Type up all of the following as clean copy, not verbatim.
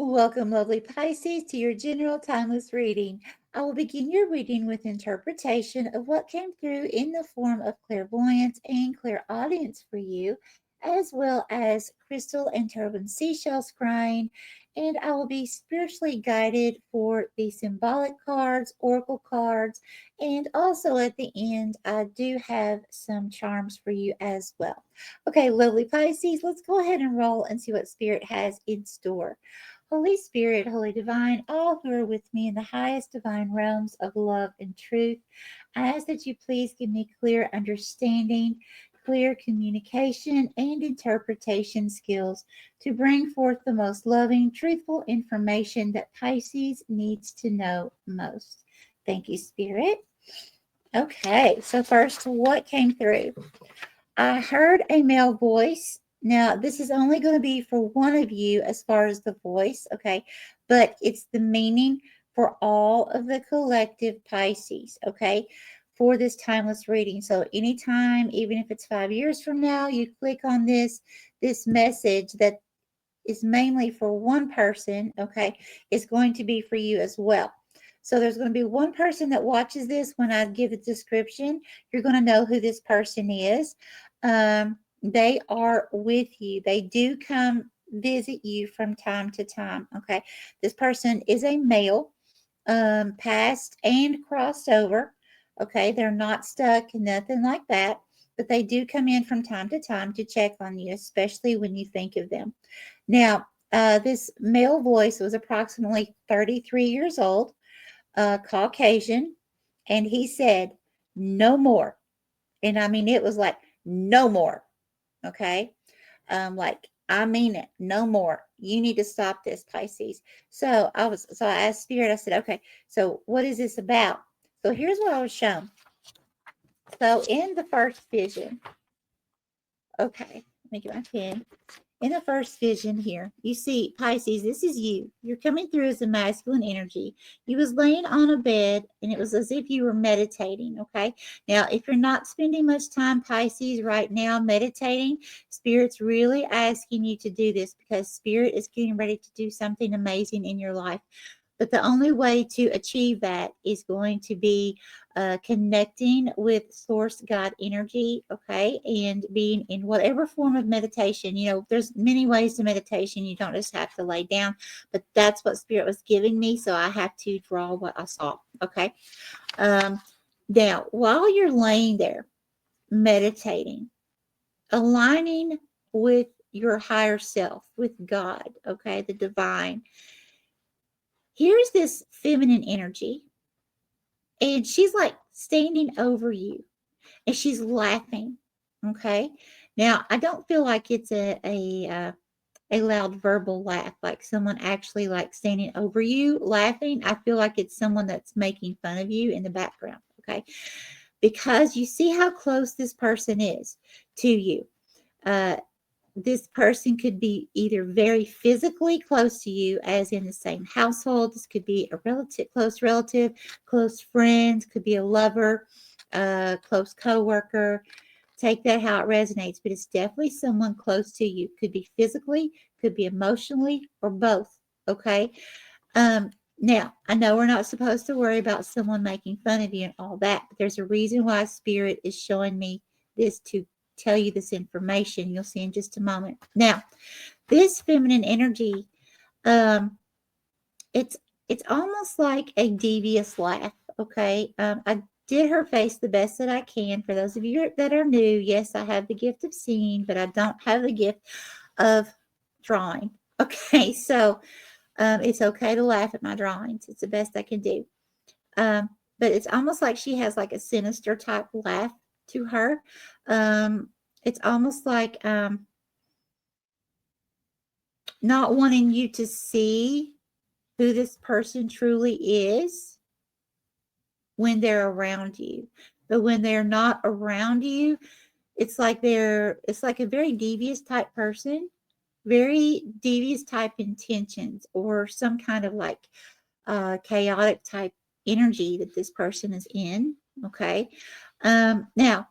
Welcome, lovely Pisces, to your general timeless reading. I will begin your reading with interpretation of what came through in the form of clairvoyance and clairaudience for you, as well as crystal and turban seashell scrying. And I will be spiritually guided for the symbolic cards, oracle cards, and also at the end, I do have some charms for you as well. Okay, lovely Pisces, let's go ahead and roll and see what Spirit has in store. Holy Spirit, Holy Divine, all who are with me in the highest divine realms of love and truth, I ask that you please give me clear understanding, clear communication, and interpretation skills to bring forth the most loving, truthful information that Pisces needs to know most. Thank you, Spirit. Okay, so first, what came through? I heard a male voice. Now, this is only going to be for one of you as far as the voice, okay? But it's the meaning for all of the collective Pisces, okay? For this timeless reading. So, anytime, even if it's 5 years from now, you click on this message that is mainly for one person, okay, is going to be for you as well. So there's going to be one person that watches this when I give the description. You're going to know who this person is. They are with you. They do come visit you from time to time. Okay. This person is a male, past and crossed over. Okay. They're not stuck, nothing like that. But they do come in from time to time to check on you, especially when you think of them. Now, this male voice was approximately 33 years old, Caucasian, and he said, "No more." And I mean, it was like, "No more." Okay. Like, I mean it, no more. You need to stop this, Pisces. So I asked Spirit, I said, okay, so what is this about? So here's what I was shown. So in the first vision, okay, let me get my pen. In the first vision here, you see Pisces, this is you. You're coming through as a masculine energy. You was laying on a bed and it was as if you were meditating, okay? Now, if you're not spending much time, Pisces, right now meditating, Spirit's really asking you to do this because Spirit is getting ready to do something amazing in your life. But the only way to achieve that is going to be connecting with source God energy, okay, and being in whatever form of meditation. You know, there's many ways to meditation. You don't just have to lay down, but that's what Spirit was giving me, so I have to draw what I saw, okay. Um, Now, while you're laying there meditating, aligning with your higher self, with God, okay, the divine, here's this feminine energy, and she's like standing over you and she's laughing. Okay. Now, I don't feel like it's a loud verbal laugh, like someone actually like standing over you laughing. I feel like it's someone that's making fun of you in the background. Okay. Because you see how close this person is to you. Uh, this person could be either very physically close to you, as in the same household. This could be a relative, close friend, could be a lover, a close coworker. Take that how it resonates, but it's definitely someone close to you. Could be physically, could be emotionally, or both. Okay. Now, I know we're not supposed to worry about someone making fun of you and all that, but there's a reason why Spirit is showing me this to tell you this information. You'll see in just a moment. Now, this feminine energy, um, it's it's almost like a devious laugh. Okay, I did her face the best that I can. For those of you that are new, yes, I have the gift of seeing, but I don't have the gift of drawing. Okay, so it's okay to laugh at my drawings. It's the best I can do. Um, but it's almost like she has like a sinister type laugh to her. It's almost like not wanting you to see who this person truly is when they're around you. But when they're not around you, it's like a very devious type person, very devious type intentions, or some kind of like chaotic type energy that this person is in. Okay. Now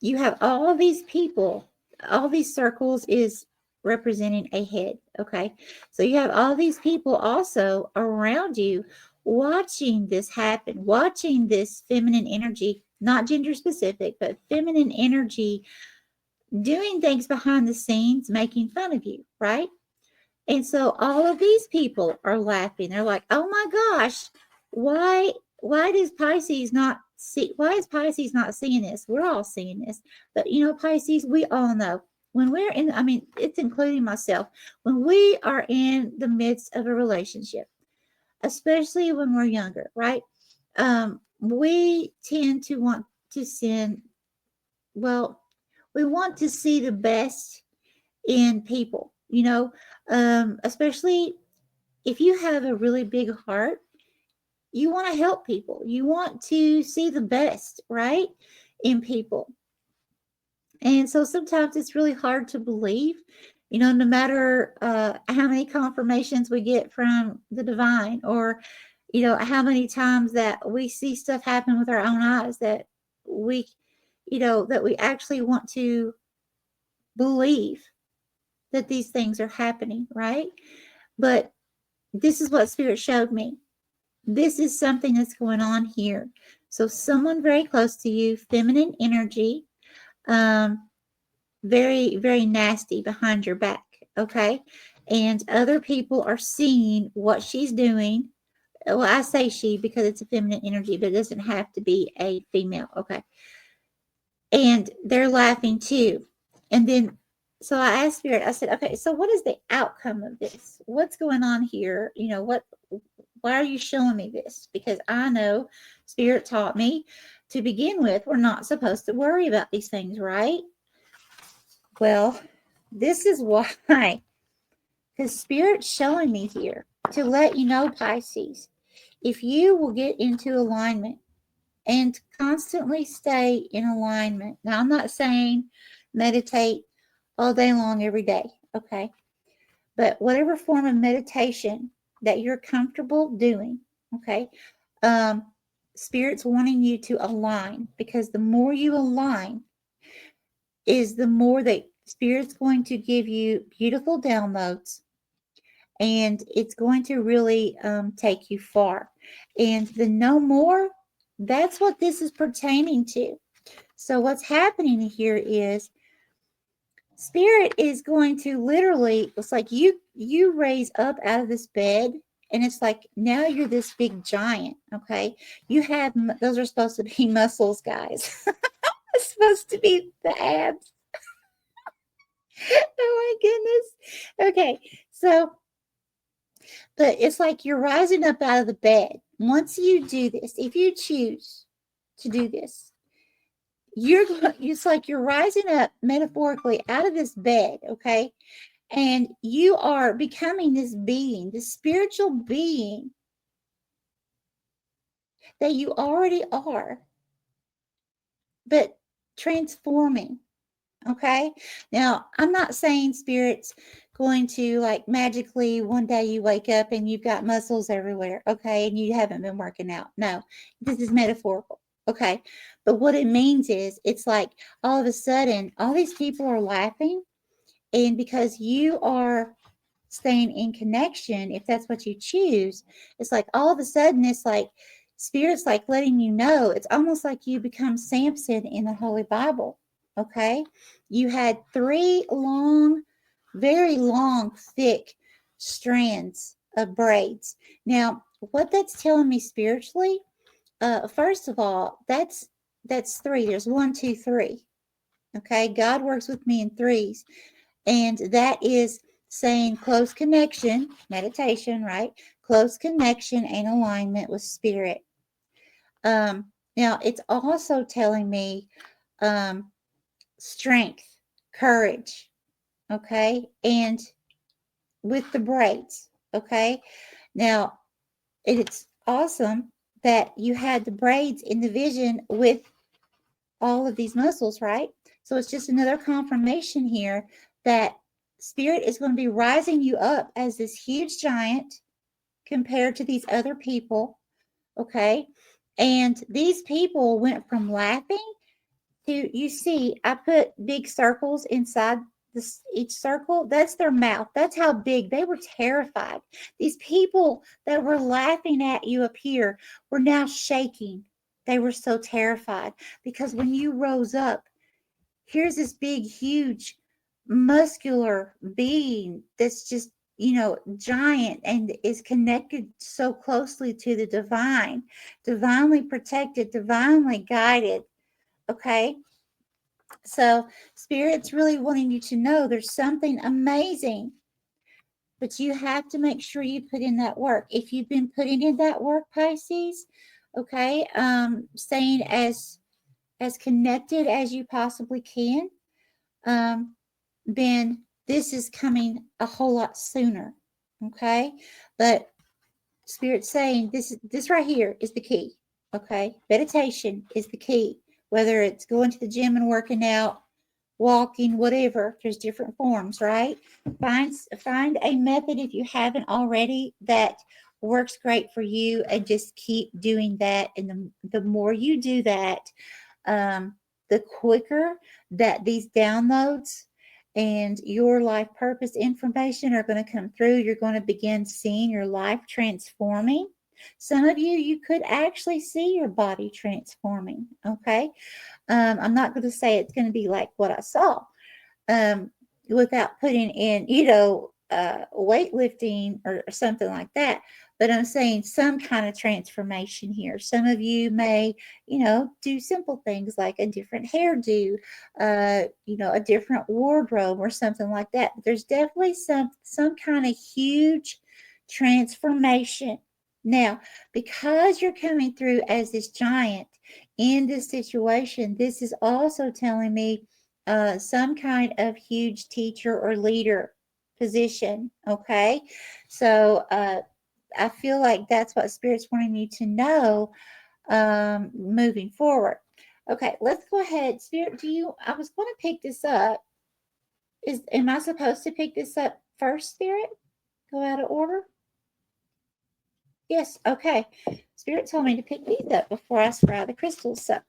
you have all of these people, all these circles is representing a head. Okay. So you have all these people also around you watching this happen, watching this feminine energy, not gender specific, but feminine energy doing things behind the scenes, making fun of you, right? And so all of these people are laughing. They're like, "Oh my gosh, why why does Pisces not see why is Pisces not seeing this? We're all seeing this." But Pisces, we all know when we're in, I mean, it's including myself, when we are in the midst of a relationship, especially when we're younger, right? We tend to want to send, well, we want to see the best in people, especially if you have a really big heart, you want to help people. You want to see the best, right, in people. And so sometimes it's really hard to believe, no matter how many confirmations we get from the divine, or, how many times that we see stuff happen with our own eyes, that we, that we actually want to believe that these things are happening, right? But this is what Spirit showed me. This is something that's going on here. So someone very close to you, feminine energy, very, very nasty behind your back. Okay. And other people are seeing what she's doing. Well, I say she because it's a feminine energy, but it doesn't have to be a female. Okay. And they're laughing too. And then, so I asked Spirit, I said, okay, so what is the outcome of this? What's going on here? Why are you showing me this? Because I know Spirit taught me to begin with, we're not supposed to worry about these things, right? Well, this is why. Because Spirit's showing me here to let you know, Pisces, if you will get into alignment and constantly stay in alignment. Now, I'm not saying meditate all day long every day, okay? But whatever form of meditation that you're comfortable doing, okay? Spirit's wanting you to align, because the more you align is the more that Spirit's going to give you beautiful downloads, and it's going to really take you far. And the no more, that's what this is pertaining to. So what's happening here is Spirit is going to literally, it's like you raise up out of this bed, and it's like now you're this big giant. Okay, you have, those are supposed to be muscles, guys. It's supposed to be the abs. Oh my goodness. Okay, so, but it's like you're rising up out of the bed. Once you do this, if you choose to do this, it's like you're rising up metaphorically out of this bed, okay? And you are becoming this being, this spiritual being that you already are, but transforming. Okay. Now, I'm not saying Spirit's going to, like, magically one day you wake up and you've got muscles everywhere. Okay. And you haven't been working out. No, this is metaphorical. Okay. But what it means is it's like all of a sudden, all these people are laughing. And because you are staying in connection, if that's what you choose, it's like all of a sudden, it's like Spirit's like letting you know, it's almost like you become Samson in the Holy Bible. Okay. You had 3 long, very long, thick strands of braids. Now, what that's telling me spiritually, first of all, that's 3. There's 1, 2, 3. Okay. God works with me in threes. And that is saying close connection, meditation, right? Close connection and alignment with Spirit. Now, it's also telling me strength, courage, okay? And with the braids, okay? Now, it's awesome that you had the braids in the vision with all of these muscles, right? So it's just another confirmation here that Spirit is going to be rising you up as this huge giant compared to these other people, okay? And these people went from laughing to, you see, I put big circles inside each circle, that's their mouth. That's how big they were. Terrified. These people that were laughing at you up here were now shaking. They were so terrified because when you rose up, here's this big, huge, muscular being that's just, giant and is connected so closely to the divine, divinely protected, divinely guided. Okay. So, Spirit's really wanting you to know there's something amazing, but you have to make sure you put in that work. If you've been putting in that work, Pisces, okay, staying as connected as you possibly can, um, then this is coming a whole lot sooner. Okay, but Spirit's saying this right here is the key. Okay, meditation is the key. Whether it's going to the gym and working out, walking, whatever, there's different forms, right? Find a method if you haven't already that works great for you, and just keep doing that. And the more you do that, the quicker that these downloads and your life purpose information are going to come through. You're going to begin seeing your life transforming. Some of you could actually see your body transforming. Okay. I'm not going to say it's going to be like what I saw, um, without putting in, weightlifting or something like that. But I'm saying some kind of transformation here. Some of you may, do simple things like a different hairdo, a different wardrobe or something like that. But there's definitely some kind of huge transformation. Now, because you're coming through as this giant in this situation, this is also telling me some kind of huge teacher or leader position. Okay. So I feel like that's what Spirit's wanting you to know, moving forward. Okay, let's go ahead. Spirit, I was going to pick this up. Am I supposed to pick this up first, Spirit? Go out of order? Yes, okay. Spirit told me to pick these up before I spread the crystals. So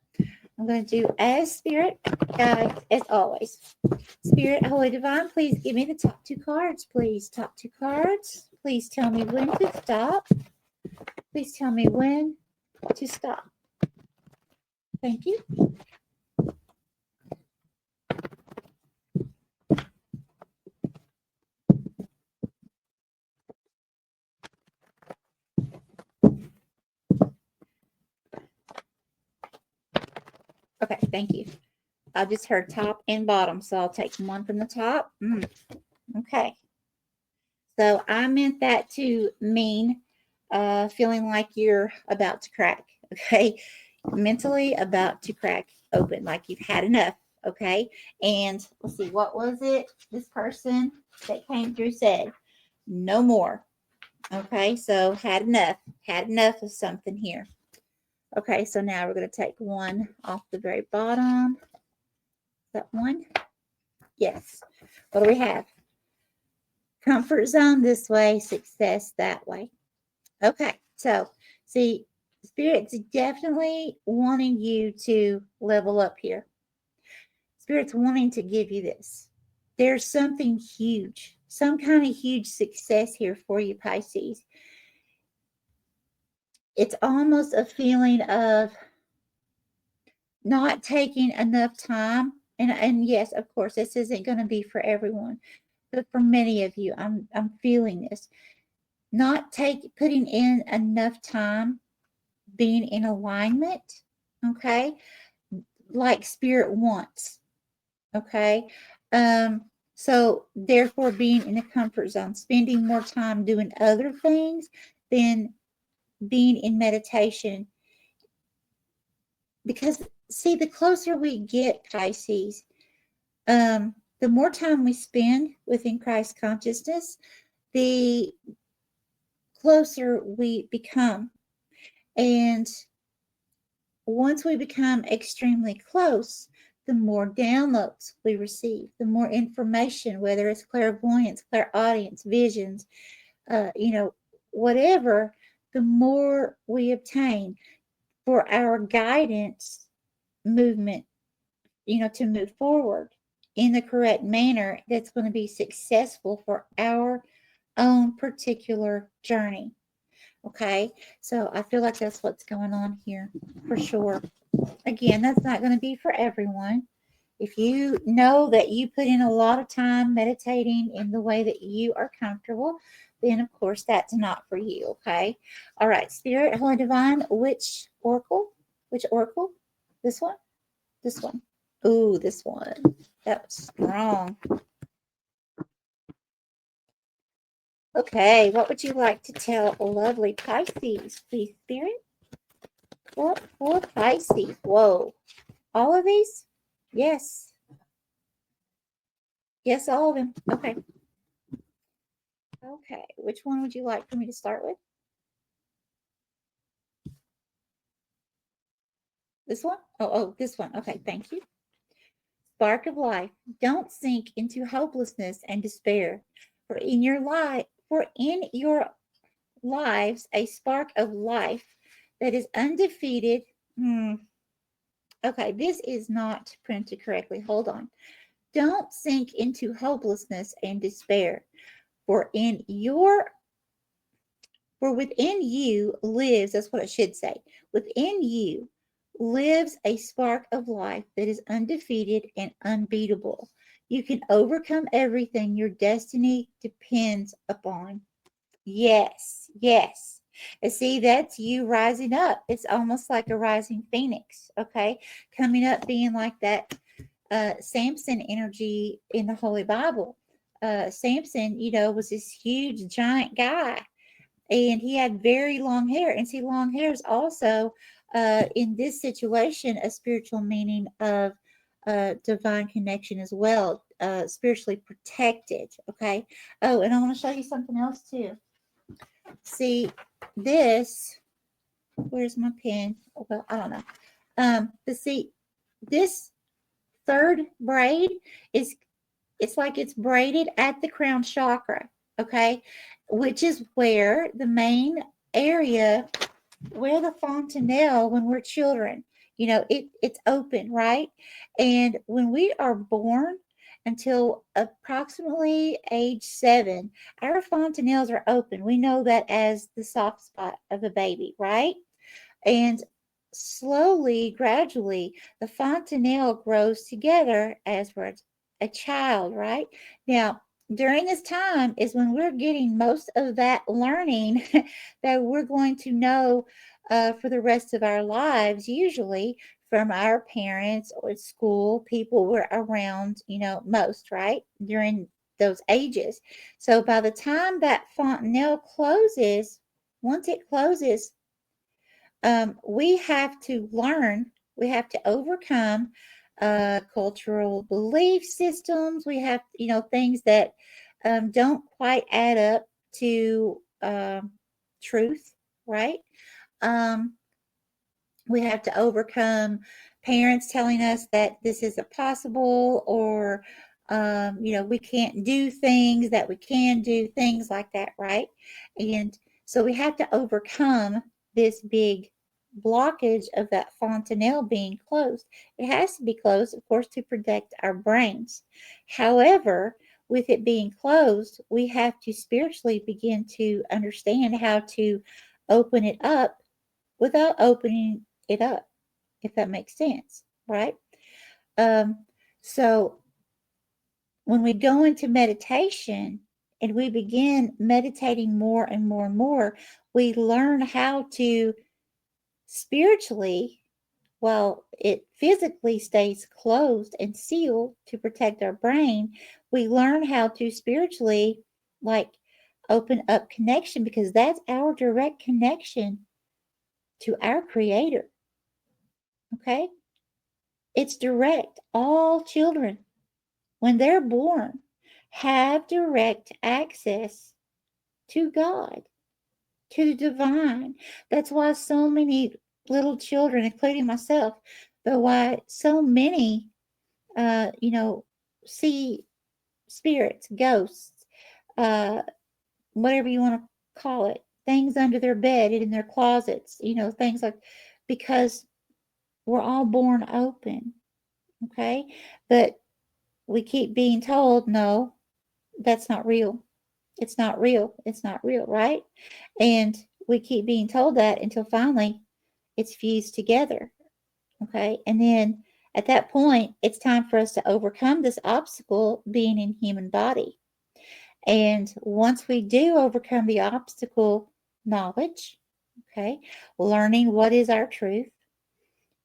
I'm going to do as Spirit guides, as always. Spirit, Holy Divine, please give me the top two cards, please. Top two cards. Please tell me when to stop. Please tell me when to stop. Thank you. Okay, thank you. I just heard top and bottom, so I'll take one from the top. Okay. So I meant that to mean feeling like you're about to crack, okay? Mentally about to crack open, like you've had enough, okay? And let's see, what was it this person that came through said? No more. Okay, so had enough of something here. Okay, so now we're going to take one off the very bottom. That one? Yes. What do we have? Comfort zone this way, success that way. Okay, so see, Spirit's definitely wanting you to level up here. Spirit's wanting to give you this. There's something huge, some kind of huge success here for you, Pisces. It's almost a feeling of not taking enough time. And yes, of course, this isn't going to be for everyone, but for many of you, I'm feeling this. Not putting in enough time, being in alignment, okay, like Spirit wants, okay. So therefore, being in a comfort zone, spending more time doing other things than being in meditation. Because see, the closer we get, Pisces, the more time we spend within Christ consciousness, the closer we become. And once we become extremely close, the more downloads we receive, the more information, whether it's clairvoyance, clairaudience, visions, whatever, the more we obtain for our guidance movement, to move forward. in the correct manner that's going to be successful for our own particular journey. Okay, so I feel like that's what's going on here for sure. Again, that's not going to be for everyone. If you know that you put in a lot of time meditating in the way that you are comfortable, then of course that's not for you. Okay. All right. Spirit, Holy Divine, which oracle? Which oracle? This one? This one. Ooh, this one. That was strong. Okay. What would you like to tell lovely Pisces, please, Spirit? What for Pisces? Whoa. All of these? Yes. Yes, all of them. Okay. Okay. Which one would you like for me to start with? This one? Oh, this one. Okay, thank you. Spark of life. Don't sink into hopelessness and despair. For in your lives a spark of life that is undefeated. Okay, this is not printed correctly. Hold on. Don't sink into hopelessness and despair. For in your For within you lives, that's what it should say, within you lives a spark of life that is undefeated and unbeatable. You can overcome everything your destiny depends upon. Yes, yes. And see, that's you rising up. It's almost like a rising phoenix, okay? Coming up being like that Samson energy in the Holy Bible. Samson, was this huge giant guy, and he had very long hair. And see, long hair is also in this situation a spiritual meaning of divine connection as well, spiritually protected. Okay. Oh, and I want to show you something else too. See, this. Where's my pen? Oh, well, I don't know. But see, this third braid is it's like it's braided at the crown chakra, okay, which is where the main area where the fontanelle when we're children, it's open, right? And when we are born until approximately age 7, our fontanelles are open. We know that as the soft spot of a baby, right? And slowly, gradually, the fontanelle grows together as we're a child, right? Now, during this time is when we're getting most of that learning that we're going to know for the rest of our lives, usually from our parents or school, people were around, most, right? During those ages. So by the time that fontanelle closes, once it closes, we have to learn, we have to overcome cultural belief systems. We have, things that don't quite add up to truth, right? Um, we have to overcome parents telling us that this isn't possible, or we can't do things that we can do, things like that, right? And so we have to overcome this big blockage of that fontanelle being closed. It has to be closed, of course, to protect our brains. However, with it being closed, we have to spiritually begin to understand how to open it up without opening it up, if that makes sense, right? Um, so when we go into meditation and we begin meditating more and more and more, we learn how to spiritually, while it physically stays closed and sealed to protect our brain, we learn how to spiritually, like, open up connection, because that's our direct connection to our creator. Okay. It's direct. All children, when they're born, have direct access to God, to the divine. That's why so many little children, including myself, but why so many, see spirits, ghosts, uh, whatever you want to call it, things under their bed, in their closets, things like, because we're all born open. Okay. But we keep being told, no, that's not real. It's not real. It's not real, right? And we keep being told that until finally it's fused together. Okay. And then at that point, it's time for us to overcome this obstacle being in human body. And once we do overcome the obstacle, knowledge, okay, learning what is our truth,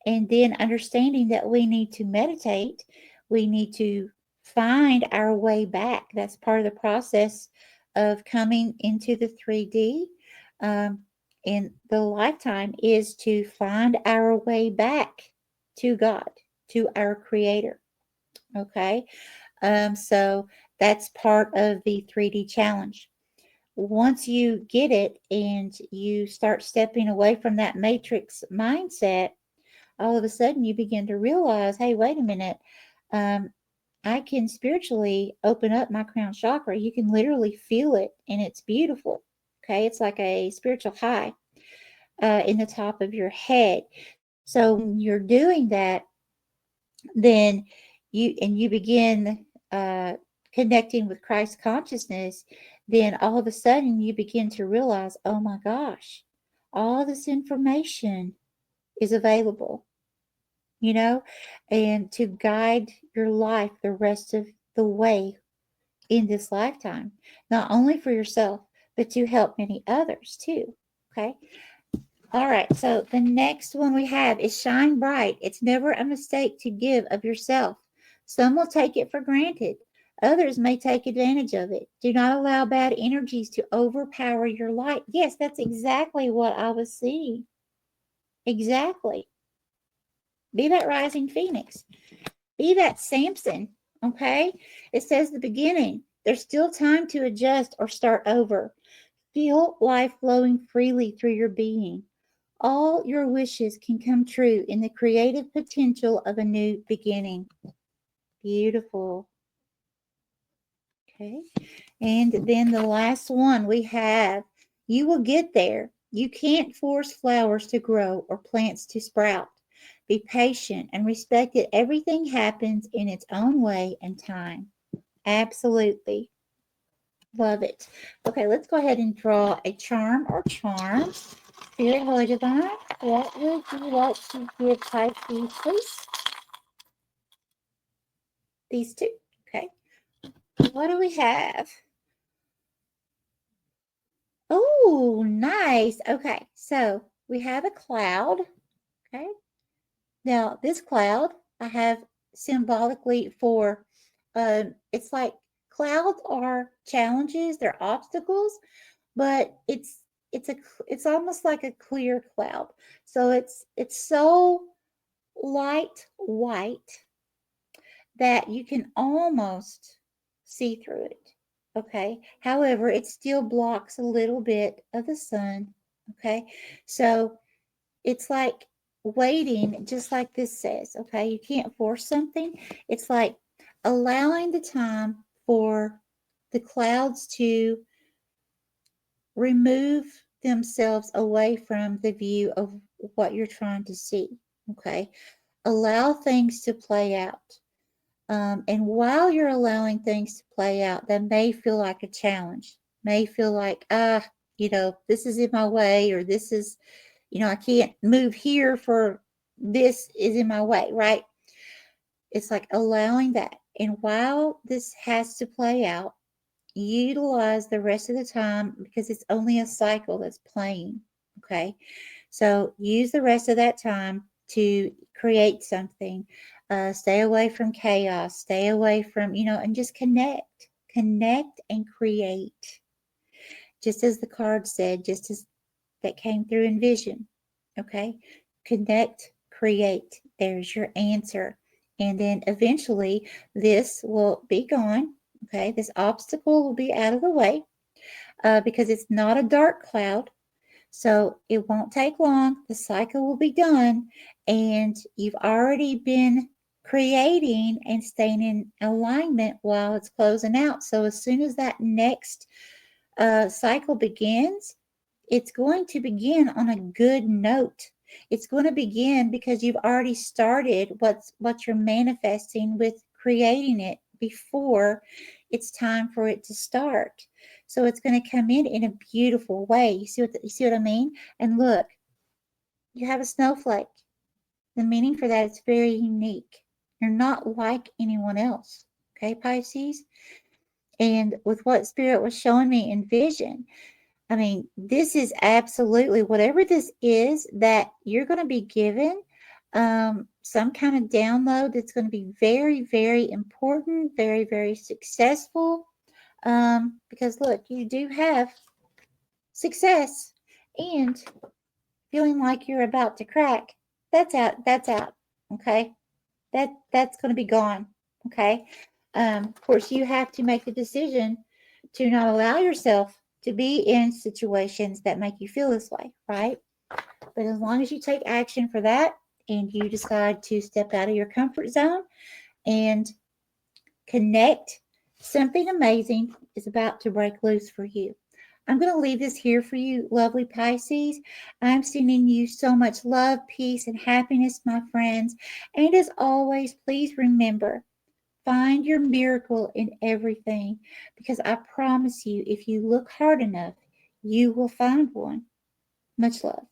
and then understanding that we need to meditate, we need to find our way back. That's part of the process of coming into the 3D in the lifetime, is to find our way back to God, to our Creator. Okay, so that's part of the 3D challenge. Once you get it and you start stepping away from that matrix mindset, all of a sudden you begin to realize, hey, wait a minute, um, I can spiritually open up my crown chakra. You can literally feel it, and it's beautiful. Okay, it's like a spiritual high in the top of your head. So when you're doing that, then you begin connecting with Christ consciousness. Then all of a sudden you begin to realize, oh my gosh, all this information is available, you know, and to guide your life the rest of the way in this lifetime, not only for yourself, but to help many others too. Okay. All right. So the next one we have is shine bright. It's never a mistake to give of yourself. Some will take it for granted. Others may take advantage of it. Do not allow bad energies to overpower your light. Yes, that's exactly what I was seeing. Exactly. Be that rising phoenix. Be that Samson, okay? It says the beginning. There's still time to adjust or start over. Feel life flowing freely through your being. All your wishes can come true in the creative potential of a new beginning. Beautiful. Okay. And then the last one we have, you will get there. You can't force flowers to grow or plants to sprout. Be patient and respect that everything happens in its own way and time. Absolutely. Love it. Okay, let's go ahead and draw a charm or charms. Spirit Holy Divine, what would you like to give Pisces, please? These two. Okay. What do we have? Oh, nice. Okay, so we have a cloud. Okay. Now, this cloud I have symbolically for, it's like clouds are challenges, they're obstacles, but it's a it's almost like a clear cloud. So it's so light white that you can almost see through it. Okay. However, it still blocks a little bit of the sun. Okay. So it's like waiting, just like this says. Okay. You can't force something. It's like allowing the time for the clouds to remove themselves away from the view of what you're trying to see. Okay. Allow things to play out. And while you're allowing things to play out, that may feel like a challenge, may feel like, this is in my way, or this is, I can't move here for this is in my way, right? It's like allowing that. And while this has to play out, utilize the rest of the time because it's only a cycle that's playing. Okay. So use the rest of that time to create something. Stay away from chaos, stay away from, and just connect and create. Just as the card said, just as that came through in vision. Okay. Connect, create. There's your answer. And then eventually this will be gone. Okay. This obstacle will be out of the way because it's not a dark cloud. So it won't take long. The cycle will be done. And you've already been creating and staying in alignment while it's closing out. So as soon as that next cycle begins, it's going to begin on a good note. It's going to begin because you've already started what you're manifesting with creating it before it's time for it to start. So it's going to come in a beautiful way. You see what I mean? And look, you have a snowflake. The meaning for that is very unique. You're not like anyone else. Okay, Pisces? And with what Spirit was showing me in vision, I mean, this is absolutely whatever this is that you're going to be given some kind of download that's going to be very, very important, very, very successful. Because look, you do have success and feeling like you're about to crack. That's out. That's out. Okay. That's going to be gone. Okay. Of course, you have to make the decision to not allow yourself to be in situations that make you feel this way, right? But as long as you take action for that and you decide to step out of your comfort zone and connect, something amazing is about to break loose for you. I'm going to leave this here for you, lovely Pisces. I'm sending you so much love, peace, and happiness, my friends. And as always, please remember, find your miracle in everything, because I promise you, if you look hard enough, you will find one. Much love.